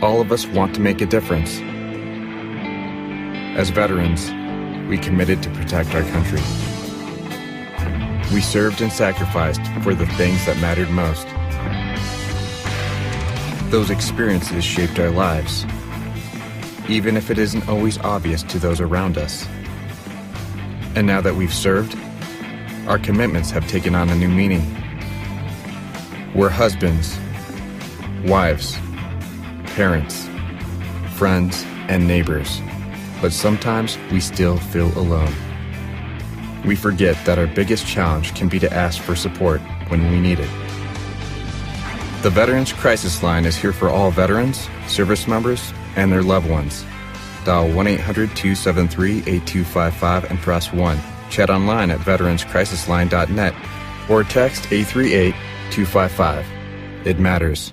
All of us want to make a difference. As veterans, we committed to protect our country. We served and sacrificed for the things that mattered most. Those experiences shaped our lives, even if it isn't always obvious to those around us. And now that we've served, our commitments have taken on a new meaning. We're husbands, wives, parents, friends, and neighbors, but sometimes we still feel alone. We forget that our biggest challenge can be to ask for support when we need it. The Veterans Crisis Line is here for all veterans, service members, and their loved ones. Dial 1-800-273-8255 and press 1. Chat online at veteranscrisisline.net or text 838-255. It matters.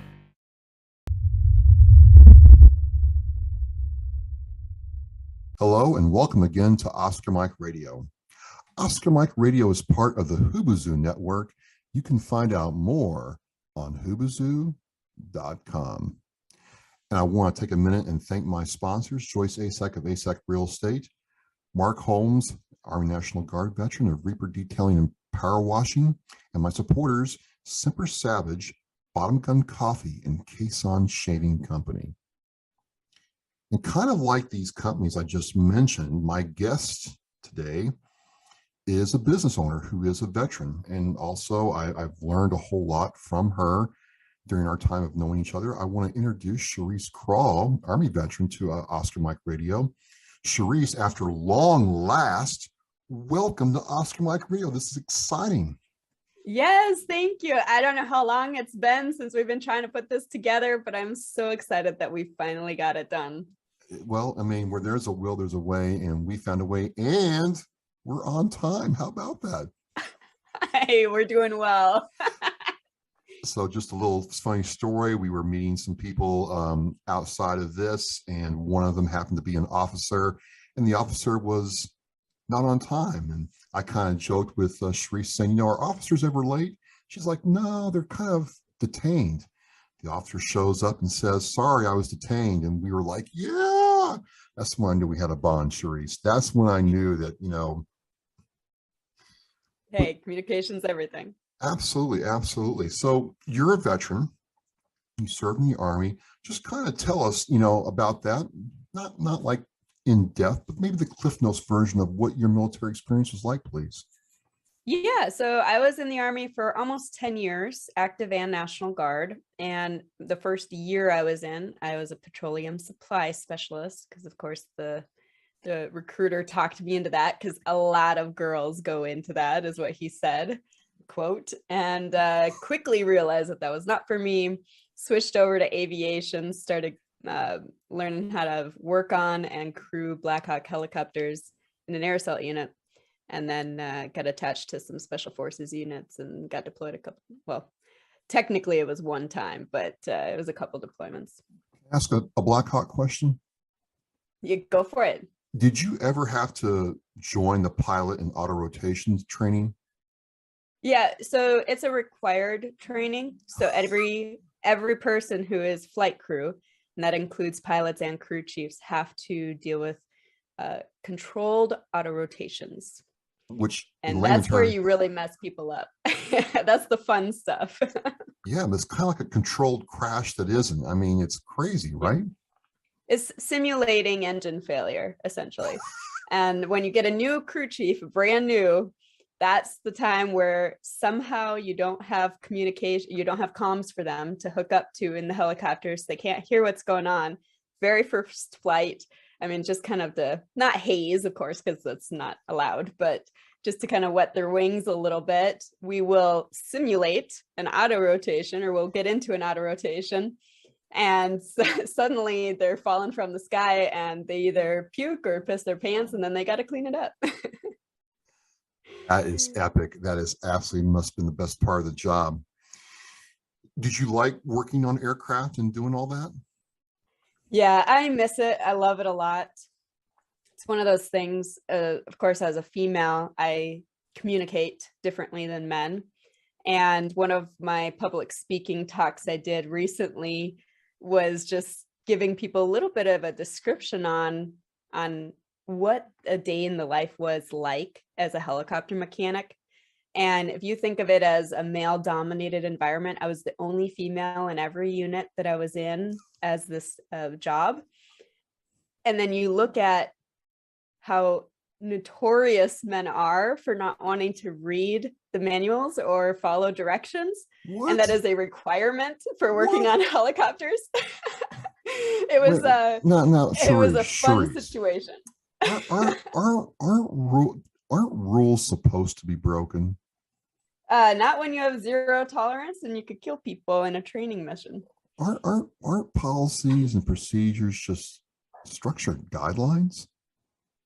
Hello and welcome again to Oscar Mike Radio. Oscar Mike Radio is part of the Hubazoo network. You can find out more on hubazoo.com. And I want to take a minute and thank my sponsors, Joyce Asek of Asek Real Estate, Mark Holmes, Army National Guard veteran of Reaper Detailing and Power Washing, and my supporters, Semper Savage, Bottom Gun Coffee, and Caisson Shaving Company. And kind of like these companies I just mentioned, my guest today is a business owner who is a veteran. And also I've learned a whole lot from her during our time of knowing each other. I want to introduce Sherice Kral, Army veteran, to Oscar Mike Radio. Sherice, after long last, welcome to Oscar Mike Radio. This is exciting. Yes, thank you. I don't know how long it's been since we've been trying to put this together, but I'm so excited that we finally got it done. Well, I mean, where there's a will, there's a way, and we found a way, and we're on time. How about that? Hey, we're doing well. So just a little funny story. We were meeting some people outside of this, and one of them happened to be an officer, and the officer was not on time. And I kind of joked with Sherice saying, you know, are officers ever late? She's like, no, they're kind of detained. The officer shows up and says, sorry, I was detained. And we were like, yeah, that's when I knew we had a bond, Sherice. That's when I knew that, you know. Hey, communication's everything. Absolutely, absolutely. So you're a veteran. You served in the Army. Just kind of tell us, you know, about that. Not like in depth, but maybe the Cliff Notes version of what your military experience was like, please. Yeah, so I was in the Army for almost 10 years, active and National Guard. And the first year I was in, I was a petroleum supply specialist because, of course, the recruiter talked me into that because a lot of girls go into that, is what he said, quote, and quickly realized that was not for me. Switched over to aviation, started learning how to work on and crew Blackhawk helicopters in an air assault unit, and then got attached to some special forces units and got deployed a couple. Well, technically it was one time, but it was a couple deployments. Ask a Blackhawk question. You go for it. Did you ever have to join the pilot and auto rotation training? Yeah, so it's a required training. So every person who is flight crew, and that includes pilots and crew chiefs, have to deal with controlled auto rotations. And that's where you really mess people up. That's the fun stuff. Yeah, but it's kind of like a controlled crash that isn't. I mean, it's crazy, right? It's simulating engine failure, essentially. And when you get a new crew chief, brand new, that's the time where somehow you don't have communication, you don't have comms for them to hook up to in the helicopters. They can't hear what's going on. Very first flight. I mean, just kind of not haze, of course, because that's not allowed, but just to kind of wet their wings a little bit, we will simulate an auto rotation, or we'll get into an auto rotation. And suddenly they're falling from the sky and they either puke or piss their pants, and then they got to clean it up. That is epic. That is absolutely must have been the best part of the job. Did you like working on aircraft and doing all that? Yeah, I miss it. I love it a lot. It's one of those things, of course, as a female, I communicate differently than men. And one of my public speaking talks I did recently was just giving people a little bit of a description on what a day in the life was like as a helicopter mechanic. And if you think of it as a male dominated environment, I was the only female in every unit that I was in as this job. And then you look at how notorious men are for not wanting to read the manuals or follow directions. What? And that is a requirement for working What? on helicopters. It was it was a fun situation. Aren't rules supposed to be broken? Not when you have zero tolerance and you could kill people in a training mission. Aren't policies and procedures just structured guidelines?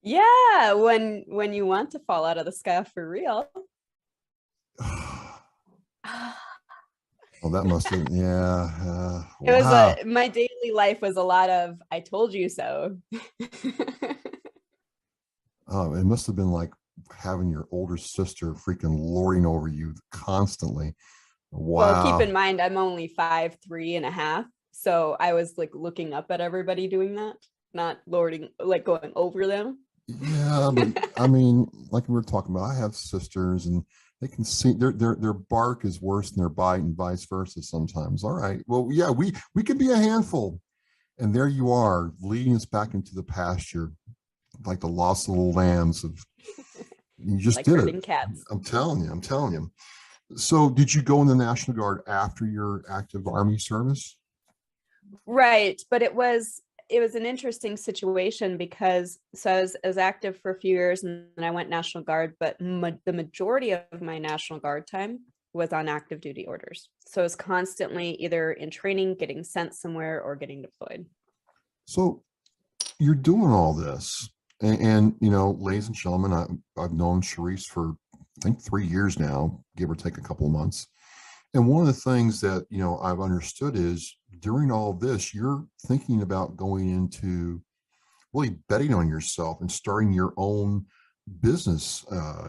Yeah, when you want to fall out of the sky for real. Well, that must have, yeah. It was my daily life was a lot of, I told you so. Oh, it must have been like having your older sister freaking lording over you constantly. Wow. Well, keep in mind, I'm only 5'3.5". So I was like looking up at everybody doing that, not lording, like going over them. Yeah, but I mean, like we were talking about, I have sisters and they can see their bark is worse than their bite and vice versa sometimes. All right. Well, yeah, we can be a handful. And there you are, leading us back into the pasture, like the lost little lambs of you just like did herding it. Cats. I'm telling you. So did you go in the National Guard after your active Army service? Right. But it was an interesting situation because I was active for a few years and then I went National Guard, but the majority of my National Guard time was on active duty orders. So I was constantly either in training, getting sent somewhere, or getting deployed. So you're doing all this. And you know, ladies and gentlemen, I've known Sherice for, I think, 3 years now, give or take a couple of months. And one of the things that, you know, I've understood is during all this, you're thinking about going into really betting on yourself and starting your own business,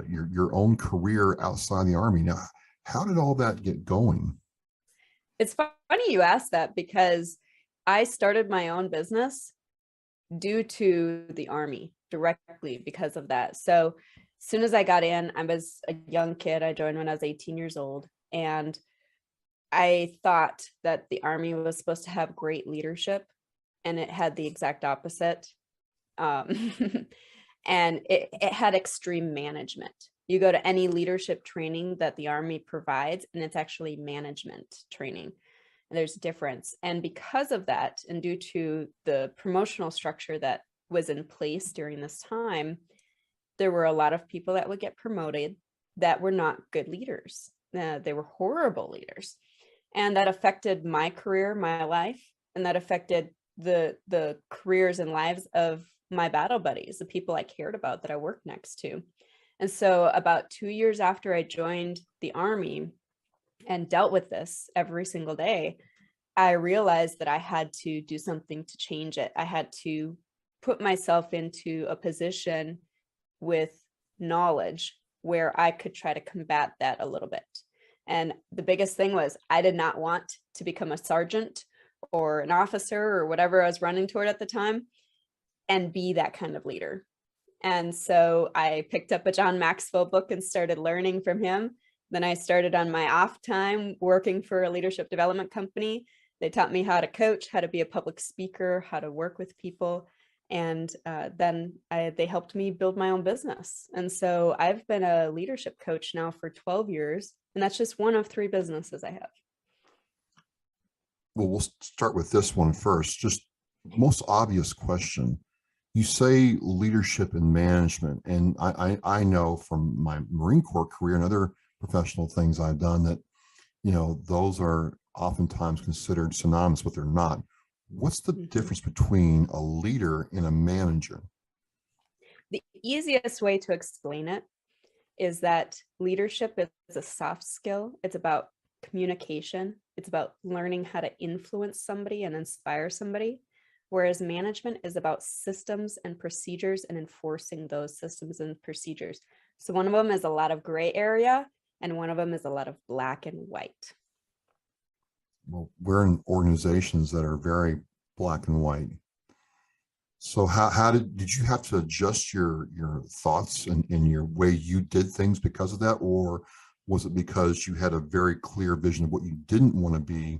your own career outside the Army. Now, how did all that get going? It's funny you asked that because I started my own business due to the Army, directly because of that. So as soon as I got in, I was a young kid. I joined when I was 18 years old. And I thought that the Army was supposed to have great leadership, and it had the exact opposite. And it had extreme management. You go to any leadership training that the Army provides, and it's actually management training. And there's a difference. And because of that, and due to the promotional structure that was in place during this time, there were a lot of people that would get promoted that were not good leaders. They were horrible leaders. And that affected my career, my life, and that affected the careers and lives of my battle buddies, the people I cared about that I worked next to. And so about 2 years after I joined the Army and dealt with this every single day, I realized that I had to do something to change it. I had to put myself into a position with knowledge where I could try to combat that a little bit. And the biggest thing was I did not want to become a sergeant or an officer or whatever I was running toward at the time and be that kind of leader. And so I picked up a John Maxwell book and started learning from him. Then I started on my off time working for a leadership development company. They taught me how to coach, how to be a public speaker, how to work with people. And then they helped me build my own business. And so I've been a leadership coach now for 12 years. And that's just one of 3 businesses I have. Well, we'll start with this one first. Just most obvious question. You say leadership and management, and I know from my Marine Corps career and other professional things I've done that, you know, those are oftentimes considered synonymous, but they're not. What's the difference between a leader and a manager? The easiest way to explain it is that leadership is a soft skill. It's about communication. It's about learning how to influence somebody and inspire somebody. Whereas management is about systems and procedures and enforcing those systems and procedures. So one of them is a lot of gray area and one of them is a lot of black and white. Well, we're in organizations that are very black and white. So how did you have to adjust your thoughts and your way you did things because of that? Or was it because you had a very clear vision of what you didn't want to be?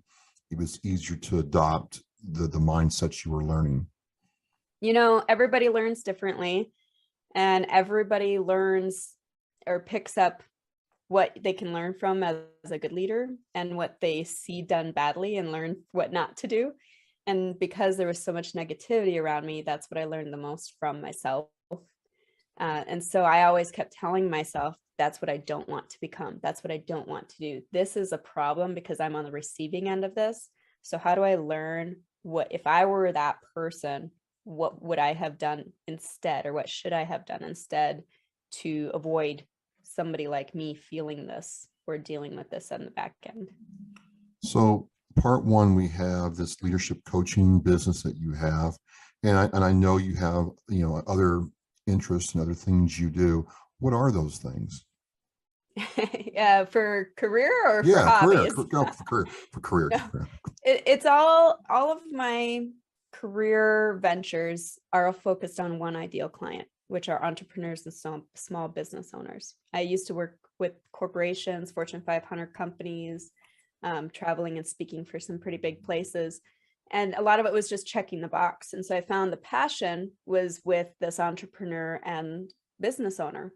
It was easier to adopt the mindsets you were learning? You know, everybody learns differently, and everybody learns or picks up what they can learn from as a good leader and what they see done badly and learn what not to do. And because there was so much negativity around me, that's what I learned the most from myself. And so I always kept telling myself, that's what I don't want to become. That's what I don't want to do. This is a problem because I'm on the receiving end of this. So how do I learn what, if I were that person, what would I have done instead, or what should I have done instead to avoid somebody like me feeling this or dealing with this on the back end? So part one, we have this leadership coaching business that you have, and I know you have, you know, other interests and other things you do. What are those things? Yeah, for career or for Yeah, career. hobbies? Go for career. For career. No, it's all of my career ventures are focused on one ideal client, which are entrepreneurs and small business owners. I used to work with corporations, Fortune 500 companies, traveling and speaking for some pretty big places. And a lot of it was just checking the box. And so I found the passion was with this entrepreneur and business owner.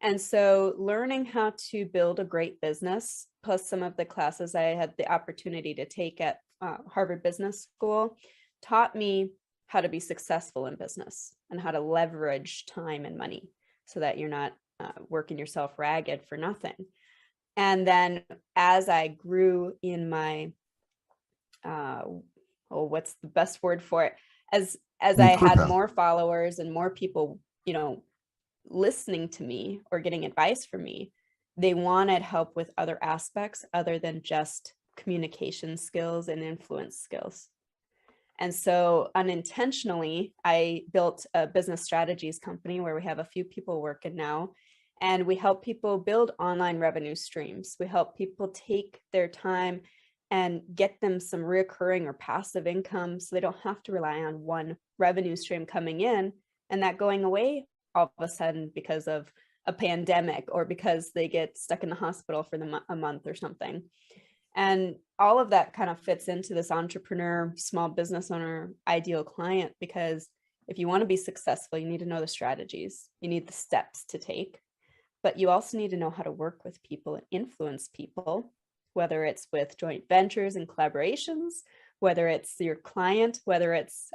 And so learning how to build a great business, plus some of the classes I had the opportunity to take at Harvard Business School, taught me how to be successful in business and how to leverage time and money so that you're not working yourself ragged for nothing. And then as I grew in my, what's the best word for it? As I had more followers and more people, you know, listening to me or getting advice from me, they wanted help with other aspects other than just communication skills and influence skills. And so unintentionally, I built a business strategies company where we have a few people working now, and we help people build online revenue streams. We help people take their time and get them some recurring or passive income so they don't have to rely on one revenue stream coming in and that going away all of a sudden because of a pandemic or because they get stuck in the hospital for a month or something. And all of that kind of fits into this entrepreneur, small business owner, ideal client, because if you want to be successful, you need to know the strategies, you need the steps to take, but you also need to know how to work with people and influence people, whether it's with joint ventures and collaborations, whether it's your client, whether it's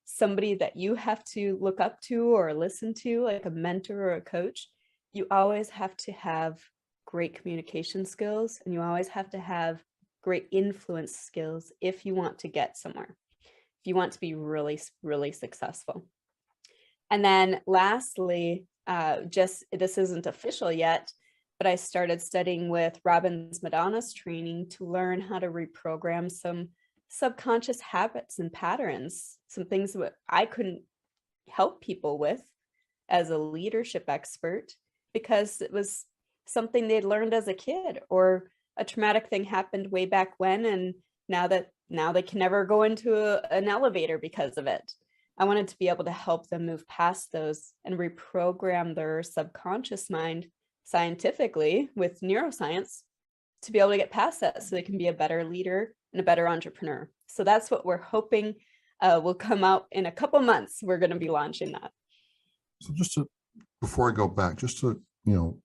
somebody that you have to look up to or listen to, like a mentor or a coach. You always have to have great communication skills, and you always have to have great influence skills if you want to get somewhere, if you want to be really, really successful. And then lastly, just this isn't official yet, but I started studying with Robbins-Madonna's training to learn how to reprogram some subconscious habits and patterns, some things that I couldn't help people with as a leadership expert because it was something they'd learned as a kid, or a traumatic thing happened way back when, and now they can never go into an elevator because of it. I wanted to be able to help them move past those and reprogram their subconscious mind scientifically with neuroscience to be able to get past that so they can be a better leader and a better entrepreneur. So that's what we're hoping will come out in a couple months. We're going to be launching that. So before I go back, just to, you know,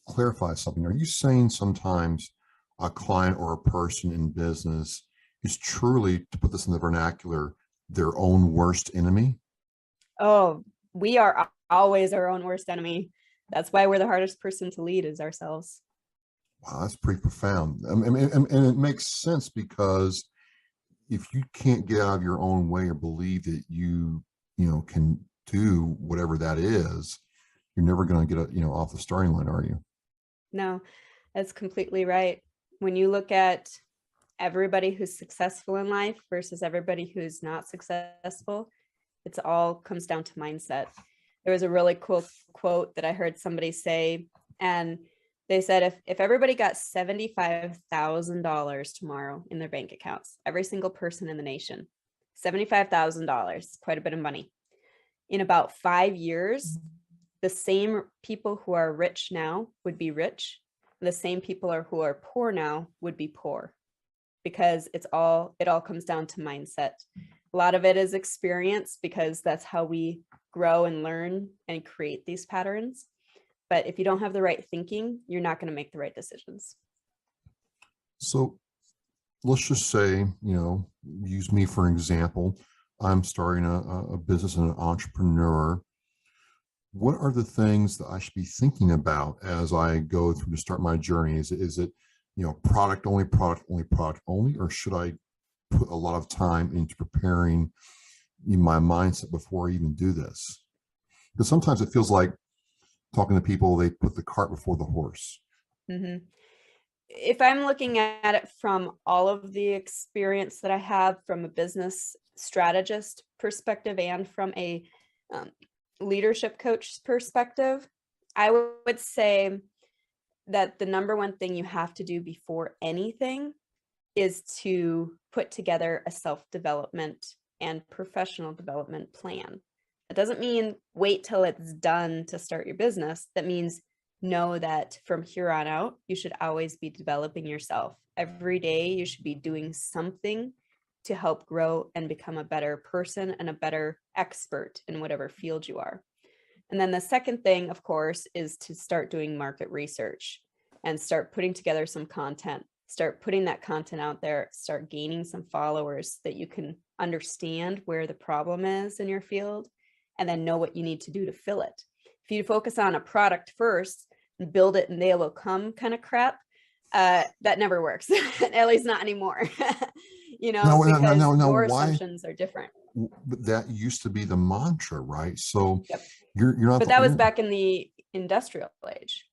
clarify something, are you saying sometimes a client or a person in business is truly, to put this in the vernacular, their own worst enemy? Oh, we are always our own worst enemy. That's why we're the hardest person to lead is ourselves. Wow, that's pretty profound. I mean, and it makes sense, because if you can't get out of your own way or believe that you know, can do whatever that is, you're never going to get, you know, off the starting line, are you? No, that's completely right. When you look at everybody who's successful in life versus everybody who's not successful, it's all comes down to mindset. There was a really cool quote that I heard somebody say, and they said, if everybody got $75,000 tomorrow in their bank accounts, every single person in the nation, $75,000, quite a bit of money. In about 5 years, the same people who are rich now would be rich. The same people who are poor now would be poor, because it all comes down to mindset. A lot of it is experience, because that's how we grow and learn and create these patterns. But if you don't have the right thinking, you're not going to make the right decisions. So let's just say, use me for an example. I'm starting a business and an entrepreneur. What are the things that I should be thinking about as I go through to start my journey? Is it product only, or should I put a lot of time into preparing my mindset before I even do this? Because sometimes it feels like talking to people, they put the cart before the horse. Mm-hmm. If I'm looking at it from all of the experience that I have from a business strategist perspective and from a leadership coach perspective, I would say that the number one thing you have to do before anything is to put together a self-development and professional development plan. That doesn't mean wait till it's done to start your business. That means know that from here on out, you should always be developing yourself. Every day, you should be doing something to help grow and become a better person and a better expert in whatever field you are. And then the second thing, of course, is to start doing market research and start putting together some content, start putting that content out there, start gaining some followers that you can understand where the problem is in your field, and then know what you need to do to fill it. If you focus on a product first and build it and they will come kind of crap, that never works, at least not anymore. Because your assumptions are different. But that used to be the mantra, right? So yep. you're not. But that was back in the industrial age.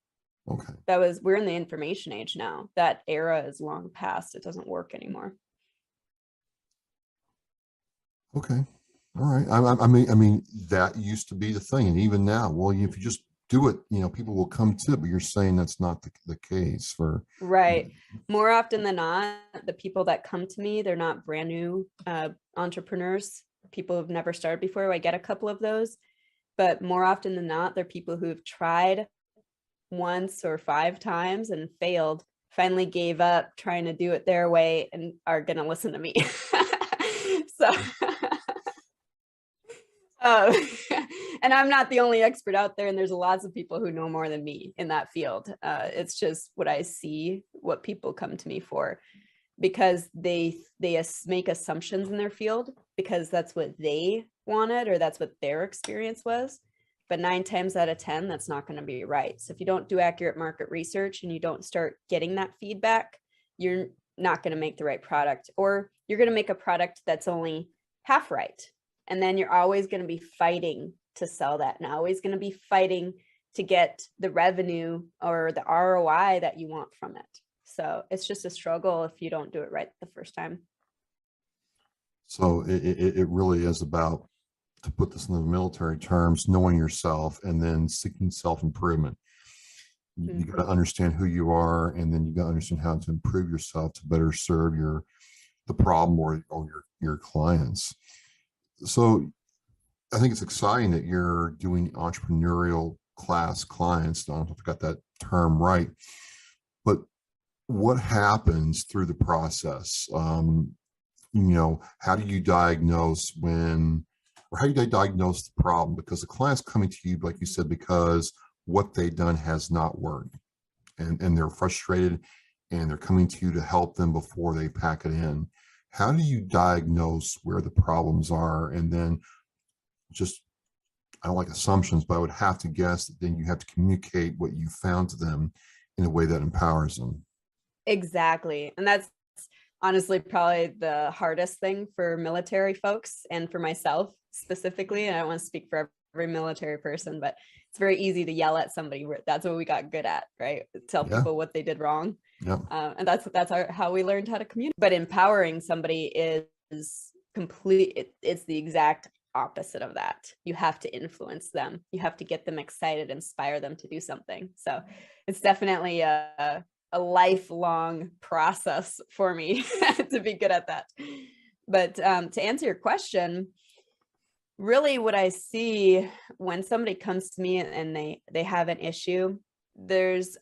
Okay. We're in the information age now. That era is long past. It doesn't work anymore. Okay. All right. I mean, that used to be the thing. And even now, well, if you just do it, people will come to it, but you're saying that's not the case for. Right. More often than not, the people that come to me, they're not brand new entrepreneurs, people who've never started before. I get a couple of those, but more often than not, they're people who've tried once or 5 times and failed, finally gave up trying to do it their way, and are going to listen to me. So, and I'm not the only expert out there, and there's lots of people who know more than me in that field. It's just what I see, what people come to me for, because they make assumptions in their field because that's what they wanted or that's what their experience was. But 9 times out of 10, that's not going to be right. So if you don't do accurate market research and you don't start getting that feedback, you're not going to make the right product, or you're going to make a product that's only half right. And then you're always going to be fighting to sell that, and always going to be fighting to get the revenue or the ROI that you want from it. So it's just a struggle if you don't do it right the first time. So it really is about, to put this in the military terms, knowing yourself and then seeking self-improvement. You got to understand who you are, and then you got to understand how to improve yourself to better serve the problem or your clients. So I think it's exciting that you're doing entrepreneurial class clients. I don't know if I got that term right, but what happens through the process? How do you diagnose how do you diagnose the problem? Because the client's coming to you, like you said, because what they've done has not worked, and they're frustrated, and they're coming to you to help them before they pack it in. How do you diagnose where the problems are? And then just, I don't like assumptions, but I would have to guess that then you have to communicate what you found to them in a way that empowers them. Exactly. And that's honestly probably the hardest thing for military folks, and for myself specifically. And I don't want to speak for every military person, but it's very easy to yell at somebody. That's what we got good at, right? Tell people what they did wrong. Yep. And that's how we learned how to communicate. But empowering somebody is complete. It's the exact opposite of that. You have to influence them. You have to get them excited, inspire them to do something. So it's definitely a lifelong process for me to be good at that. But to answer your question, really what I see when somebody comes to me and they have an issue, there's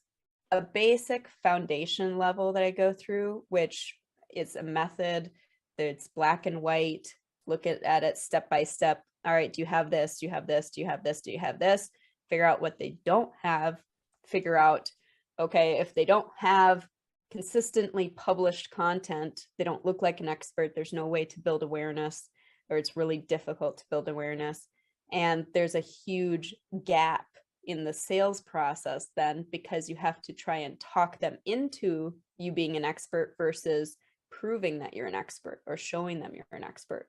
a basic foundation level that I go through, which is a method that's black and white. Look at it step by step. All right, do you have this? Do you have this? Do you have this? Do you have this? Figure out what they don't have. Figure out, okay, if they don't have consistently published content, they don't look like an expert, there's no way to build awareness, or it's really difficult to build awareness. And there's a huge gap in the sales process then, because you have to try and talk them into you being an expert versus proving that you're an expert or showing them you're an expert.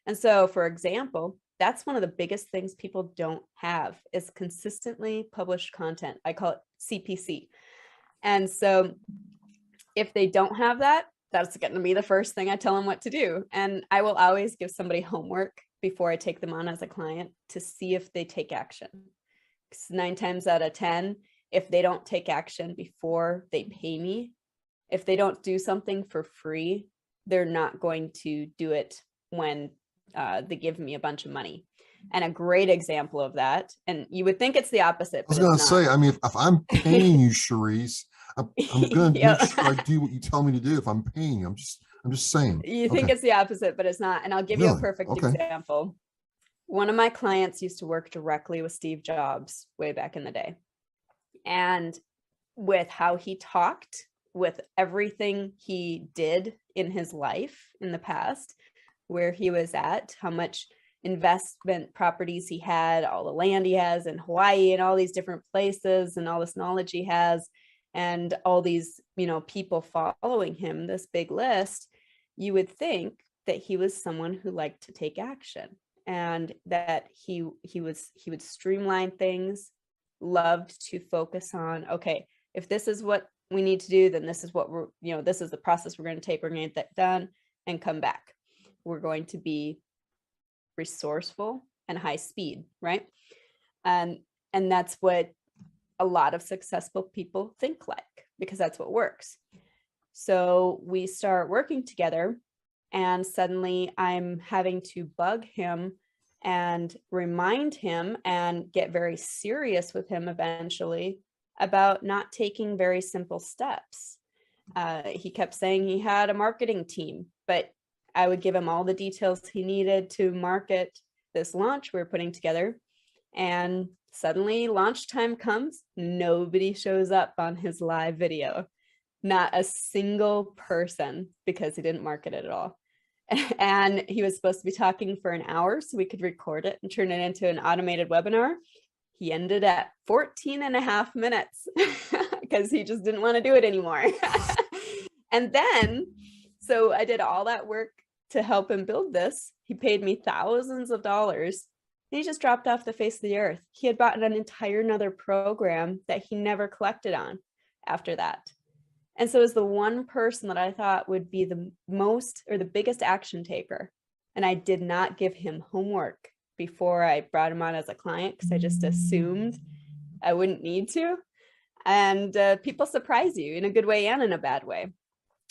And so, for example, that's one of the biggest things people don't have is consistently published content. I call it CPC. And so if they don't have that, that's going to be the first thing I tell them what to do. And I will always give somebody homework before I take them on as a client to see if they take action. 'Cause 9 times out of 10, if they don't take action before they pay me, if they don't do something for free, they're not going to do it when they give me a bunch of money. And a great example of that, and you would think it's the opposite. I was going to say, I mean, if I'm paying you, Sherice, I'm going to Yep. make sure I do what you tell me to do. If I'm paying you, I'm just saying. You think it's the opposite, but it's not. And I'll give you a perfect example. One of my clients used to work directly with Steve Jobs way back in the day. And with how he talked, with everything he did in his life in the past, where he was at, how much investment properties he had, all the land he has in Hawaii and all these different places and all this knowledge he has and all these, people following him, this big list, you would think that he was someone who liked to take action and that he would streamline things, loved to focus on, okay, if this is what we need to do, then this is what this is the process we're going to take. We're going to get that done and come back. We're going to be resourceful and high speed, right? And that's what a lot of successful people think like, because that's what works. So we start working together and suddenly I'm having to bug him and remind him and get very serious with him eventually about not taking very simple steps. He kept saying he had a marketing team, but I would give him all the details he needed to market this launch we were putting together. And suddenly launch time comes, nobody shows up on his live video. Not a single person, because he didn't market it at all. And he was supposed to be talking for an hour so we could record it and turn it into an automated webinar. He ended at 14 and a half minutes because he just didn't want to do it anymore. And then, so I did all that work to help him build this. He paid me thousands of dollars. And he just dropped off the face of the earth. He had bought an entire another program that he never collected on after that. And so it was the one person that I thought would be the most or the biggest action taker. And I did not give him homework before I brought him on as a client because I just assumed I wouldn't need to. And people surprise you in a good way and in a bad way.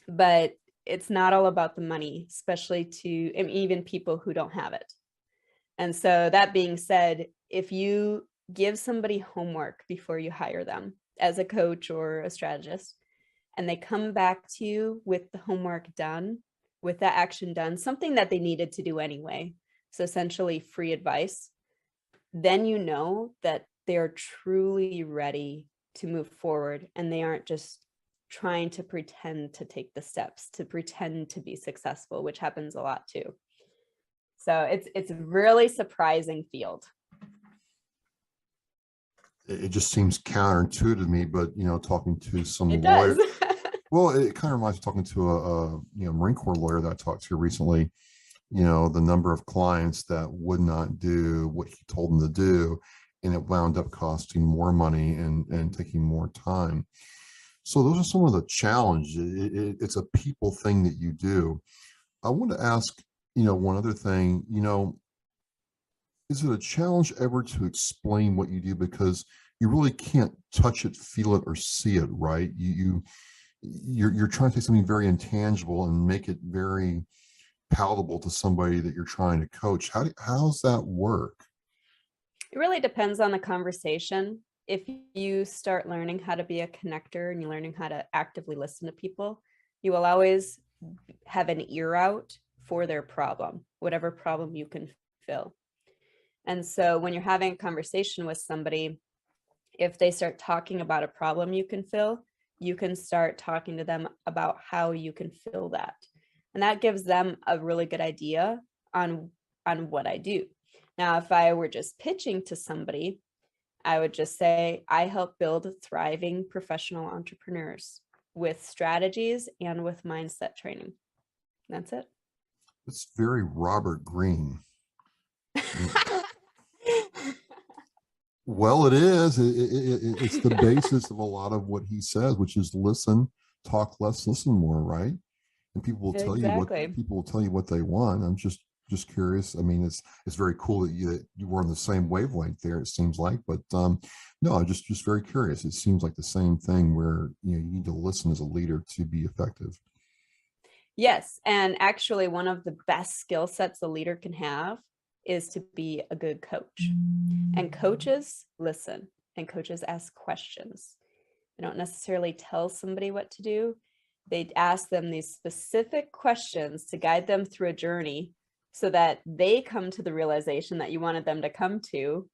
But it's not all about the money, especially to even people who don't have it. And so that being said, if you give somebody homework before you hire them as a coach or a strategist, and they come back to you with the homework done, with that action done, something that they needed to do anyway, so essentially free advice, then you know that they're truly ready to move forward and they aren't just trying to pretend to take the steps, to pretend to be successful, which happens a lot too. So it's a really surprising field. It just seems counterintuitive to me, but talking to some It lawyer, does. well, it kind of reminds me of talking to a Marine Corps lawyer that I talked to recently. The number of clients that would not do what he told them to do, and it wound up costing more money and taking more time. So those are some of the challenges. It's a people thing that you do. I want to ask, one other thing, is it a challenge ever to explain what you do? Because you really can't touch it, feel it, or see it, right? You're trying to take something very intangible and make it very palatable to somebody that you're trying to coach? How's that work? It really depends on the conversation. If you start learning how to be a connector and you're learning how to actively listen to people, you will always have an ear out for their problem, whatever problem you can fill. And so when you're having a conversation with somebody, if they start talking about a problem you can fill, you can start talking to them about how you can fill that. And that gives them a really good idea on what I do. Now, if I were just pitching to somebody, I would just say, I help build thriving professional entrepreneurs with strategies and with mindset training. That's it. It's very Robert Greene. Well, it is. It's the basis of a lot of what he says, which is listen, talk less, listen more, right? And people will tell you what they want. I'm just curious. I mean, it's very cool that you were on the same wavelength there, it seems like. But no, I'm just very curious. It seems like the same thing where you need to listen as a leader to be effective. Yes, and actually, one of the best skill sets a leader can have is to be a good coach. And coaches listen, and coaches ask questions. They don't necessarily tell somebody what to do. They ask them these specific questions to guide them through a journey so that they come to the realization that you wanted them to come to,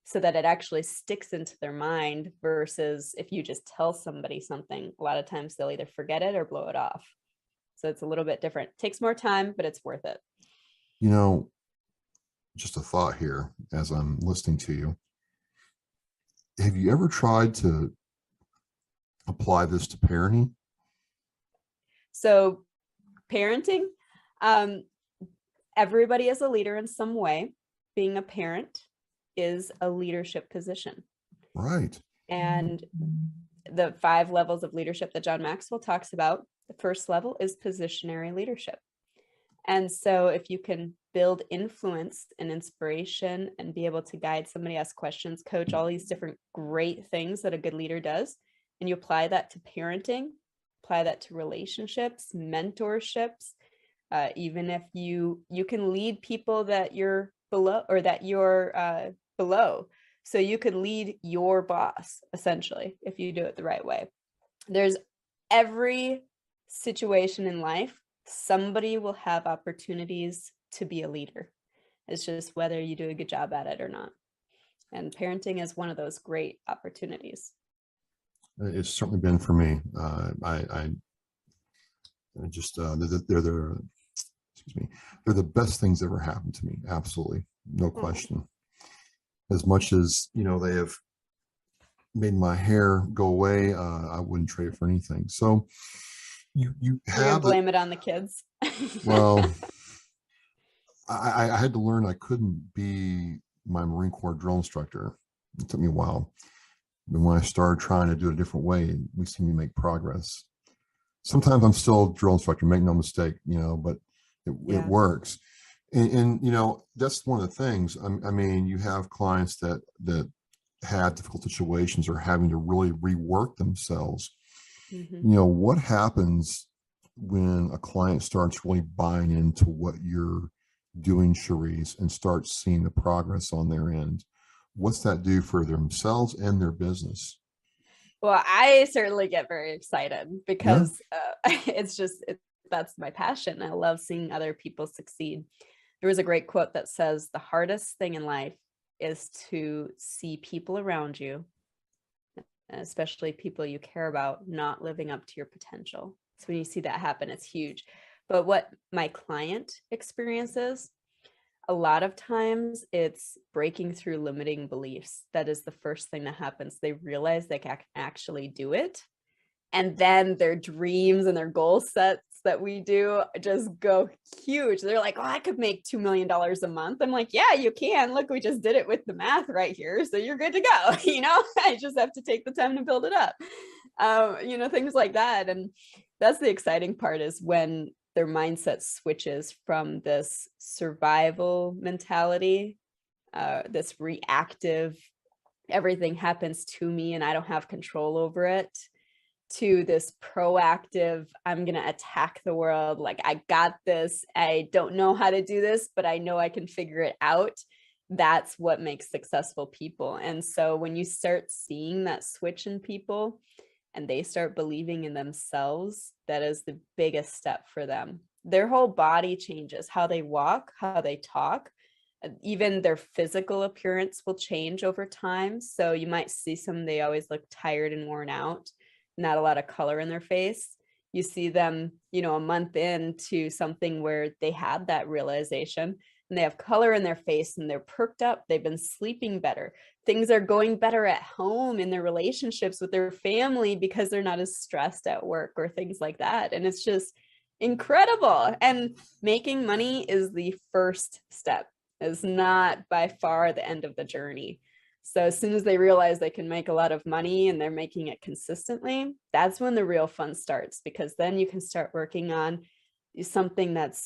so that it actually sticks into their mind, versus if you just tell somebody something, a lot of times they'll either forget it or blow it off. So it's a little bit different. It takes more time, but it's worth it. You know, just a thought here as I'm listening to you. Have you ever tried to apply this to parenting? So parenting, everybody is a leader in some way. Being a parent is a leadership position. Right. And the 5 levels of leadership that John Maxwell talks about, the first level is positionary leadership. And so if you can build influence and inspiration and be able to guide somebody, ask questions, coach, all these different great things that a good leader does, and you apply that to parenting, apply that to relationships, mentorships, even if you can lead people that you're below, or that you're below. So you could lead your boss, essentially, if you do it the right way. There's every situation in life, somebody will have opportunities to be a leader. It's just whether you do a good job at it or not. And parenting is one of those great opportunities. It's certainly been for me. I just they're the best things ever happened to me. Absolutely, no question. As much as they have made my hair go away, I wouldn't trade it for anything. So you have blame it on the kids. Well, I had to learn I couldn't be my Marine Corps drill instructor. It took me a while. And when I started trying to do it a different way, we seem to make progress. Sometimes I'm still a drill instructor, make no mistake, but it works. And that's one of the things. I mean, you have clients that have difficult situations or having to really rework themselves. What happens when a client starts really buying into what you're doing, Sherice, and starts seeing the progress on their end? What's that do for themselves and their business? Well, I certainly get very excited because that's my passion. I love seeing other people succeed. There was a great quote that says, the hardest thing in life is to see people around you, especially people you care about, not living up to your potential. So when you see that happen, it's huge. But what my client experiences, a lot of times it's breaking through limiting beliefs. That is the first thing that happens. They realize they can actually do it. And then their dreams and their goal sets that we do just go huge. They're like, oh, I could make $2 million a month. I'm like, yeah, you can. Look, we just did it with the math right here. So you're good to go. I just have to take the time to build it up. Things like that. And that's the exciting part, is when their mindset switches from this survival mentality, this reactive, everything happens to me and I don't have control over it, to this proactive, I'm going to attack the world. Like, I got this. I don't know how to do this, but I know I can figure it out. That's what makes successful people. And so when you start seeing that switch in people and they start believing in themselves, that is the biggest step for them. Their whole body changes, how they walk, how they talk, even their physical appearance will change over time. So you might see some, they always look tired and worn out, not a lot of color in their face. You see them, you know, a month into something where they had that realization and they have color in their face and they're perked up. They've been sleeping better. Things are going better at home in their relationships with their family because they're not as stressed at work or things like that. And it's just incredible. And making money is the first step. Is not by far the end of the journey. So as soon as they realize they can make a lot of money and they're making it consistently, that's when the real fun starts, because then you can start working on something that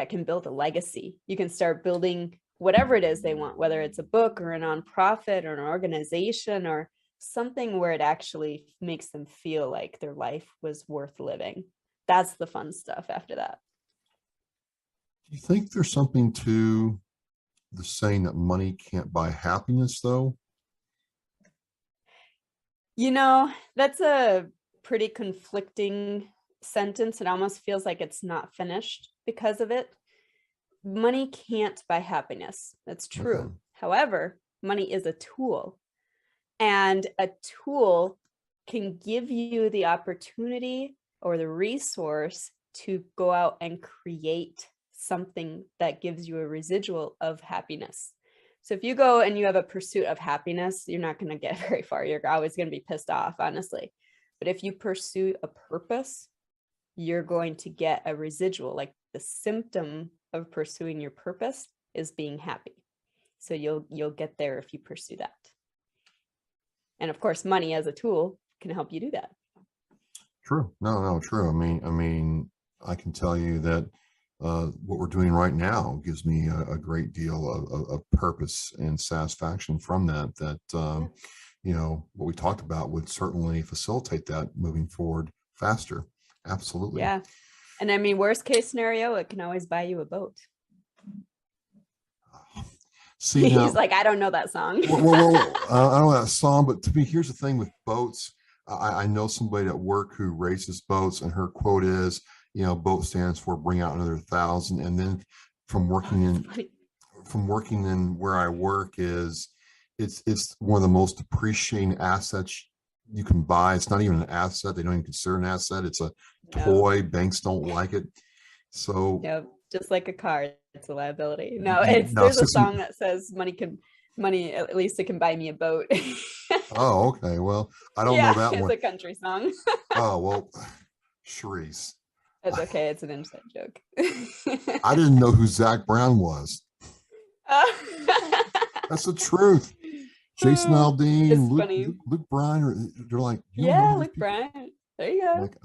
can build a legacy. You can start building whatever it is they want, whether it's a book or a nonprofit or an organization or something where it actually makes them feel like their life was worth living. That's the fun stuff after that. Do you think there's something to the saying that money can't buy happiness, though? You know, that's a pretty conflicting sentence. It almost feels like it's not finished because of it. Money can't buy happiness. That's true. Okay. However, money is a tool, and a tool can give you the opportunity or the resource to go out and create something that gives you a residual of happiness. So if you go and you have a pursuit of happiness, you're not going to get very far. You're always going to be pissed off, honestly. But if you pursue a purpose, you're going to get a residual. Like, the symptom of pursuing your purpose is being happy. So you'll get there if you pursue that. And of course, money as a tool can help you do that. True. No, true. I mean, I can tell you that what we're doing right now gives me a great deal of purpose and satisfaction from that, you know, what we talked about would certainly facilitate that moving forward faster. Absolutely. Yeah. And I mean, worst case scenario, it can always buy you a boat. See, now, he's like, I don't know that song. well, I don't know that song, but to me, here's the thing with boats. I know somebody at work who races boats, and her quote is, you know, boat stands for bring out another 1,000. And then from working in where I work is it's one of the most depreciating assets you can buy. It's not even an asset. They don't even consider an asset. It's a toy. Banks don't like it. So yep, just like a car, it's a liability. No, there's a song that says money, at least it can buy me a boat. Oh, okay. Well, I don't know that one. It's a country song. Oh, well, Sherice. It's okay. It's an inside joke. I didn't know who Zach Brown was. That's the truth. Jason Aldean, Luke Bryan, they're like, yeah, Luke Bryan. There you go. Like,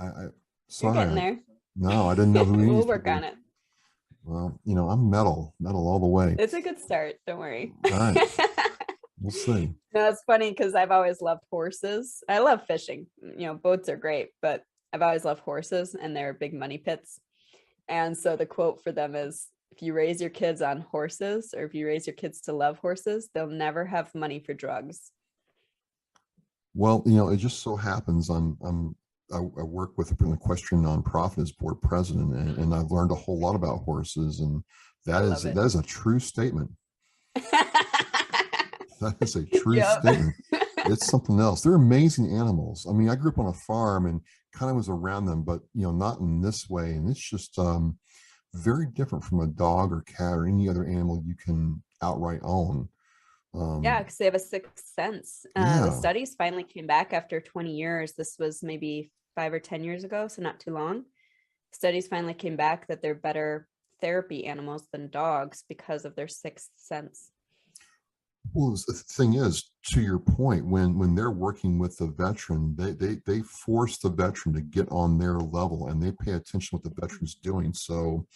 sorry. You're getting there. No, I didn't know who he We'll work on it. Well, you know, I'm metal all the way. It's a good start. Don't worry. All right. We'll see. No, it's funny because I've always loved horses. I love fishing. You know, boats are great, but I've always loved horses, and they're big money pits. And so the quote for them is, if you raise your kids on horses, or if you raise your kids to love horses, they'll never have money for drugs. Well, you know, it just so happens I work with an equestrian nonprofit as board president, and I've learned a whole lot about horses, and that is a true statement. That is a true statement. It's something else. They're amazing animals. I mean, I grew up on a farm and kind of was around them, but you know, not in this way. And it's just very different from a dog or cat or any other animal you can outright own. Yeah, because they have a sixth sense. The studies finally came back after 20 years. This was maybe 5 or 10 years ago, so not too long. Studies finally came back that they're better therapy animals than dogs because of their sixth sense. Well, the thing is, to your point, when they're working with the veteran, they force the veteran to get on their level, and they pay attention to what the veteran's doing. So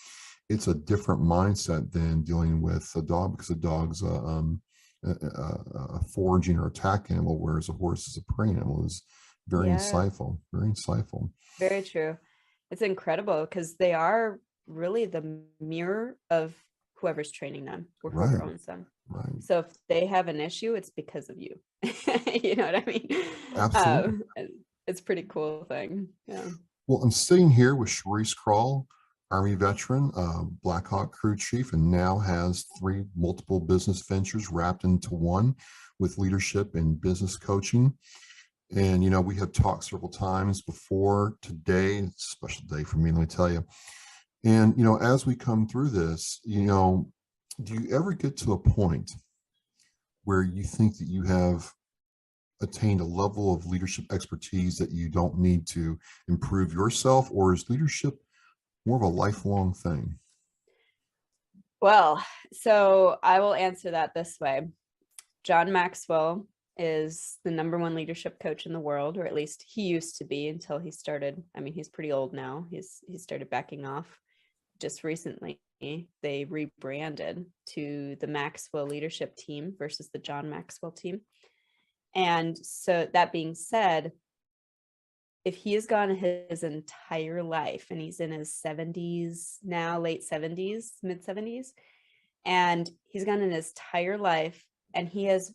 it's a different mindset than dealing with a dog, because a dog's a foraging or attack animal, whereas a horse is a prey animal. Is Very Yeah, insightful. Very insightful. very true. It's incredible because they are really the mirror of whoever's training them or whoever Right. owns them. Right. So if they have an issue, it's because of you. You know what I mean? Absolutely. And it's a pretty cool thing. Yeah. Well, I'm sitting here with Sherice Kral, Army veteran, Blackhawk Crew Chief, and now has three multiple business ventures wrapped into one with leadership and business coaching. And, we have talked several times before. Today, it's a special day for me, let me tell you. And, as we come through this, do you ever get to a point where you think that you have attained a level of leadership expertise that you don't need to improve yourself, or is leadership more of a lifelong thing? Well, so I will answer that this way. John Maxwell is the #1 leadership coach in the world, or at least he used to be until he started. I mean, he's pretty old now. He started backing off just recently. They rebranded to the Maxwell leadership team versus the John Maxwell team. And so that being said, if he has gone his entire life and he's in his 70s now, late 70s, mid 70s, and he's gone in his entire life and he has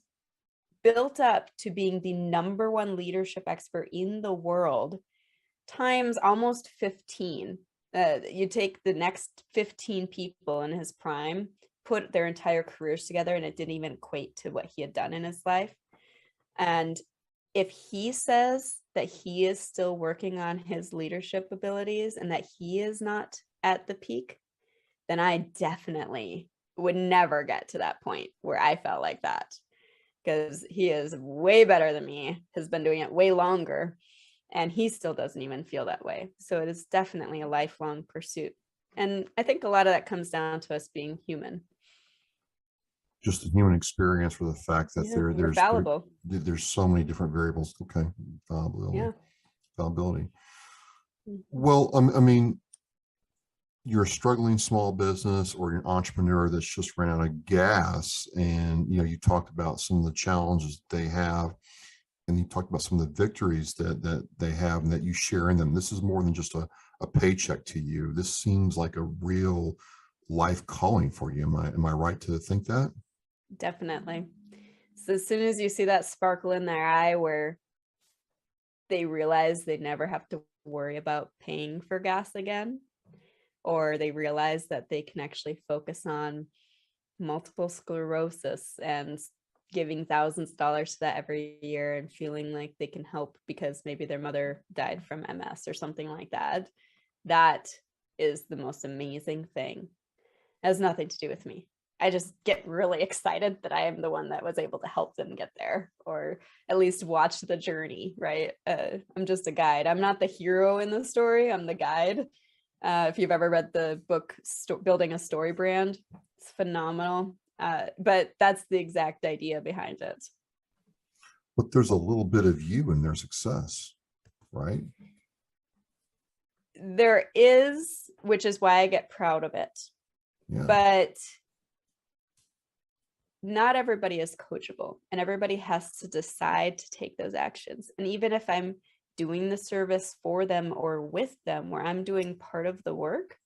built up to being the #1 leadership expert in the world times almost 15. You take the next 15 people in his prime, put their entire careers together, and it didn't even equate to what he had done in his life. And if he says that he is still working on his leadership abilities and that he is not at the peak, then I definitely would never get to that point where I felt like that, because he is way better than me, has been doing it way longer, and he still doesn't even feel that way. So it is definitely a lifelong pursuit. And I think a lot of that comes down to us being human. Just the human experience, for the fact that Yeah, we're fallible. there's so many different variables. Okay. Fallibility. Yeah. Fallibility. Mhm. Well, I mean, you're a struggling small business or you're an entrepreneur that's just ran out of gas, and you talked about some of the challenges they have, and you talked about some of the victories that they have and that you share in them. This is more than just a paycheck to you. This seems like a real life calling for you. Am I right to think that? Definitely. So as soon as you see that sparkle in their eye where they realize they never have to worry about paying for gas again, or they realize that they can actually focus on multiple sclerosis and giving thousands of dollars to that every year and feeling like they can help because maybe their mother died from MS or something like that, that is the most amazing thing. It has nothing to do with me. I just get really excited that I am the one that was able to help them get there, or at least watch the journey, right? I'm just a guide. I'm not the hero in the story. I'm the guide. If you've ever read the book, Building a Story Brand, it's phenomenal. But that's the exact idea behind it. But there's a little bit of you in their success, right? There is, which is why I get proud of it. Yeah. But not everybody is coachable, and everybody has to decide to take those actions. And even if I'm doing the service for them or with them, where I'm doing part of the work,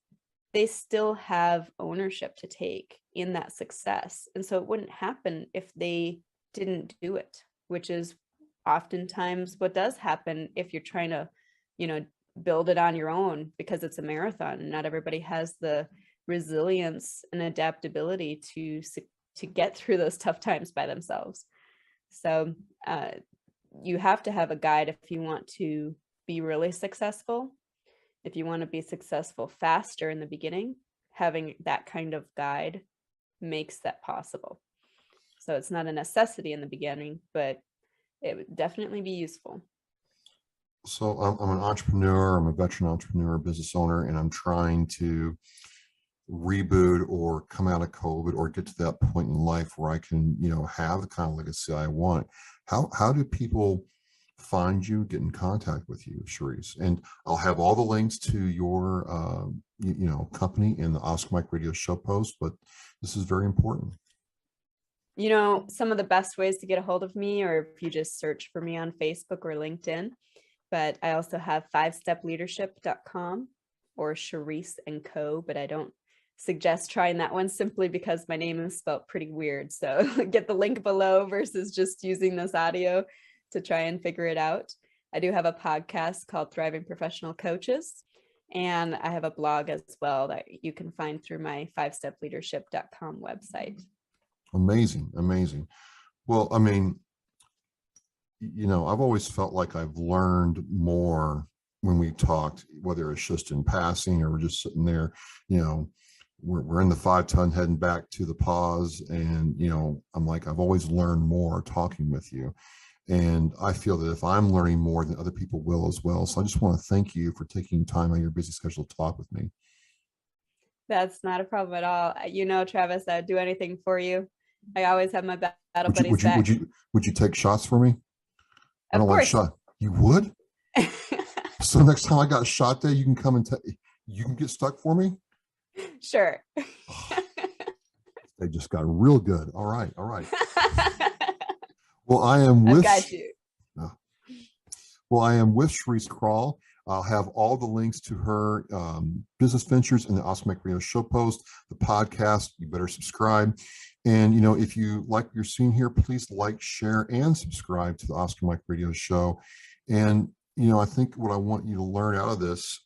they still have ownership to take in that success. And so it wouldn't happen if they didn't do it, which is oftentimes what does happen if you're trying to, build it on your own, because it's a marathon. Not everybody has the resilience and adaptability to get through those tough times by themselves. So you have to have a guide if you want to be really successful. If you want to be successful faster in the beginning, having that kind of guide makes that possible. So it's not a necessity in the beginning, but it would definitely be useful. So I'm an entrepreneur, I'm a veteran entrepreneur, business owner, and I'm trying to reboot or come out of COVID or get to that point in life where I can, have the kind of legacy I want. How do people find you, get in contact with you, Sherice? And I'll have all the links to your, company in the Oscar Mike Radio show post, but this is very important. some of the best ways to get a hold of me, or if you just search for me on Facebook or LinkedIn. But I also have 5stepleadership.com or Sherice & Co. But I don't suggest trying that one simply because my name is spelled pretty weird. So get the link below versus just using this audio to try and figure it out. I do have a podcast called Thriving Professional Coaches. And I have a blog as well that you can find through my 5stepleadership.com website. Amazing. Amazing. Well, I mean, I've always felt like I've learned more when we talked, whether it's just in passing or we're just sitting there, we're in the 5-ton heading back to the pause. And, I'm like, I've always learned more talking with you. And I feel that if I'm learning more, then other people will as well. So I just want to thank you for taking time out of your busy schedule to talk with me. That's not a problem at all. Travis, I'd do anything for you. I always have my battle buddies back. Would you take shots for me? I don't like shot. You would? So next time I got a shot day, you can come and you can get stuck for me? Sure. They just got real good. All right. Well, I am with Sherice Kral. I'll have all the links to her business ventures in the Oscar Mike Radio show post, the podcast. You better subscribe. And, if you like what you're seeing here, please like, share, and subscribe to the Oscar Mike Radio show. And, I think what I want you to learn out of this,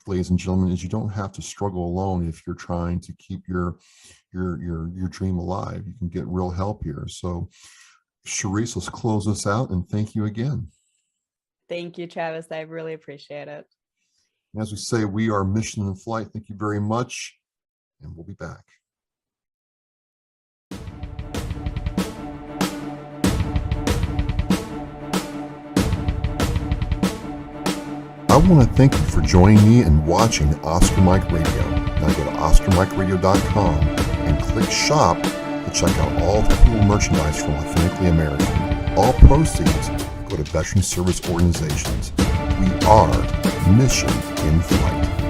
ladies and gentlemen, is you don't have to struggle alone if you're trying to keep your dream alive. You can get real help here. So, Sherice, let's close this out, and thank you again. Thank you, Travis. I really appreciate it. As we say, we are mission in flight. Thank you very much, and we'll be back. I want to thank you for joining me and watching Oscar Mike Radio. Now go to OscarMikeRadio.com and click Shop to check out all the cool merchandise from Authentically American. All proceeds go to veteran service organizations. We are mission in flight.